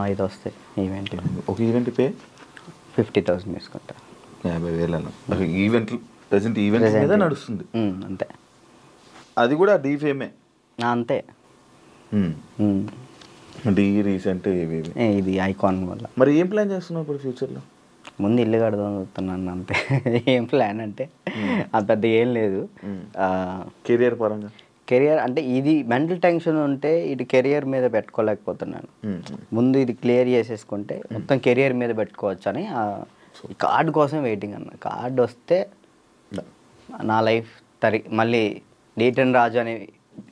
5 వస్తాయి ఈవెంట్. ఒక ఈవెంట్ పే 50,000 తీసుకుంటా. 50,000 ఈవెంట్లు ప్రెసెంట్ ఈవెంట్ మీద నడుస్తుంది అంతే. అది కూడా డీఫేమే అంతే. డీ రీసెంట్ ఇది ఐకాన్ వల్ల. మరి ఏం ప్లాన్ చేస్తున్నావు ఇప్పుడు ఫ్యూచర్లో? ముందు ఇల్లు కడదాం చూస్తున్నాను అంతే. ఏం ప్లాన్ అంటే అంత పెద్ద ఏం లేదు. కెరియర్ పరంగా? కెరియర్ అంటే ఇది మెంటల్ టెన్షన్ ఉంటే ఇది కెరియర్ మీద పెట్టుకోలేకపోతున్నాను. ముందు ఇది క్లియర్ చేసేసుకుంటే మొత్తం కెరియర్ మీద పెట్టుకోవచ్చు అని కార్డు కోసం వెయిటింగ్ అన్న. కార్డు వస్తే నా లైఫ్ మళ్ళీ డీటన్ రాజు అని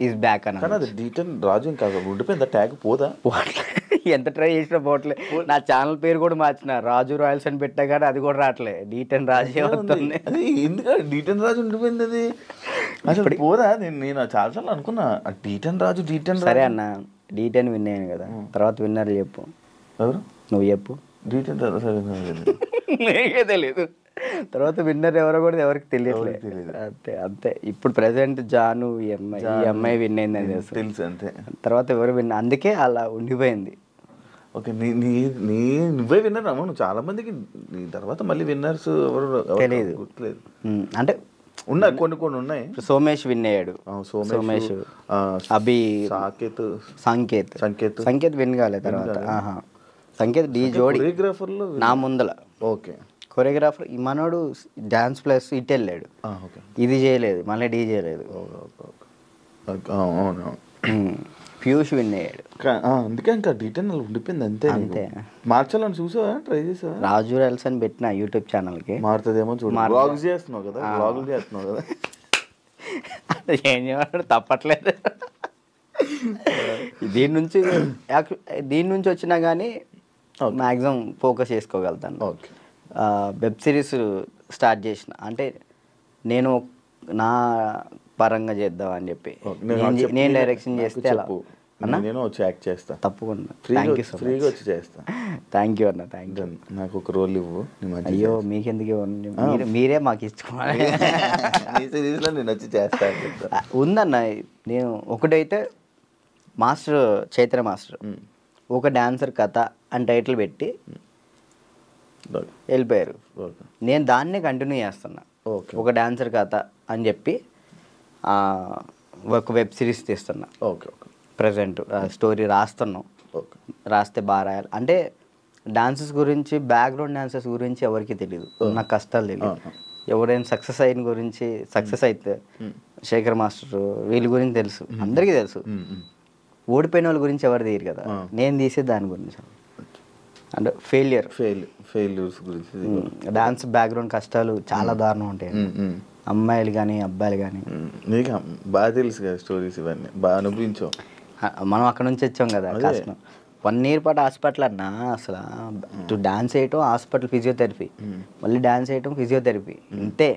ఈజ్ బ్యాక్ అన్న. కానీ అది డీటన్ రాజు ఇంకా ఉండిపోయిందా? ట్యాగ్ పోదా? ఎంత ట్రై చేసినా పోవట్లే. నా ఛానల్ పేరు కూడా మార్చిన, రాజు రాయల్స్ అని పెట్టా కానీ అది కూడా రావట్లే. డీటన్ రాజే వస్తుంది. ఎందుకంటే డీటన్ రాజు ఉండిపోయింది అది అసలు పోదా? నేను చాలాసార్లు అనుకున్నా డీటన్ రాజు. సరే అన్న, డీటెన్ విన్ అయ్యాను కదా, తర్వాత విన్నర్ చెప్పు. ఎవరు? నువ్వు చెప్పు. డీటెన్ నీకే తెలియదు, తర్వాత విన్నర్ ఎవరో కూడా ఎవరికి తెలియట్లేదు. అంతే అంతే. ఇప్పుడు ప్రెసెంట్ జాను ఈ అమ్మాయి విన్ అయిందని తెలుసు అంతే. తర్వాత ఎవరు విన్, అందుకే అలా ఉండిపోయింది. ఓకే, నువ్వే విన్నర్ అమ్మ. నువ్వు చాలా మందికి నీ తర్వాత మళ్ళీ విన్నర్స్ ఎవరు తెలియదు, గుర్తులేదు. ఉన్నాయి కొన్ని ఉన్నాయి. సోమేష్ విన్ అయ్యాడు. సోమేష్, అభి, సంకేత్ విన్ కాలేదు. తర్వాత సంకేత్ డి జోడి నా ముందల. ఓకే, కొరియోగ్రాఫర్ ఈ మనోడు డాన్స్ ప్లస్ ఇటు వెళ్ళాడు, ఓకే ఇది చేయలేదు, మళ్ళీ డీ చేయలేదు. అవును పీయూష్ విన్ అయ్యాడు. అందుకే ఇంకా డీటెయిల్ ఉండిపోయింది అంతే. అంతే. మార్చాలని చూసావా, ట్రై చేసావా? రాజు రెల్స్ అని పెట్టిన యూట్యూబ్ ఛానల్కి. మారుతుందేమో చూడు. వ్లాగ్స్ చేస్తున్నావు కదా, వ్లాగులు చేస్తున్నావు కదా. ఏం చేయమంటాడు, తప్పట్లేదు. దీని నుంచి వచ్చినా కానీ మ్యాక్సిమం ఫోకస్ చేసుకోగలుగుతాను. ఓకే. వెబ్ సిరీస్ స్టార్ట్ చేసిన, అంటే నేను నా పరంగా చేద్దాం అని చెప్పి నేను డైరెక్షన్ చేస్తే నేను వచ్చి యాక్ట్ చేస్తా తప్పకుండా. Thank you so much. ఫ్రీగా వచ్చి చేస్తా. థ్యాంక్ యూ అన్న, థ్యాంక్ యూ. నాకు ఒక రోల్ ఇవ్వు. అయ్యో మీకెందుకు ఇవ్వండి, మీరే మాకు ఇచ్చుకోవాలి. సిరీస్లో నేను వచ్చి చేస్తా. ఉందన్న, నేను ఒకటైతే మాస్టర్ చైత్ర మాస్టర్ ఒక డాన్సర్ కథ అని టైటిల్ పెట్టి వెళ్ళిపోయారు. నేను దాన్నే కంటిన్యూ చేస్తున్నా. ఒక డాన్సర్ కథ అని చెప్పి ఒక వెబ్ సిరీస్ తీస్తున్నా. Okay okay. ప్రజెంట్ స్టోరీ రాస్తున్నాం. ఓకే. రాస్తే బాగా రాయాలి. అంటే డాన్సెస్ గురించి, బ్యాక్గ్రౌండ్ డాన్సెస్ గురించి ఎవరికి తెలియదు, నాకు కష్టాలు తెలియదు. ఎవరైనా సక్సెస్ అయిన గురించి, సక్సెస్ అయితే శేఖర్ మాస్టర్ వీళ్ళ గురించి తెలుసు, అందరికీ తెలుసు. ఓడిపోయిన వాళ్ళ గురించి ఎవరు తీయరు కదా, నేను తీసే దాని గురించి. అంటే ఫెయిల్యూర్స్ గురించి. డాన్స్ బ్యాక్గ్రౌండ్ కష్టాలు చాలా దారుణం ఉంటాయి, అమ్మాయిలు కానీ అబ్బాయిలు కానీ. నీకు బాగా తెలుసు కదా స్టోరీస్, ఇవన్నీ బాగా అనుభవించావు. మనం అక్కడ నుంచి వచ్చాం కదా, కష్టం. 1 year పాటు హాస్పిటల్ అన్నా, అసలు డాన్స్ వేయటం హాస్పిటల్, ఫిజియోథెరపీ, మళ్ళీ డాన్స్ వేయటం ఫిజియోథెరపీ, ఇంతే.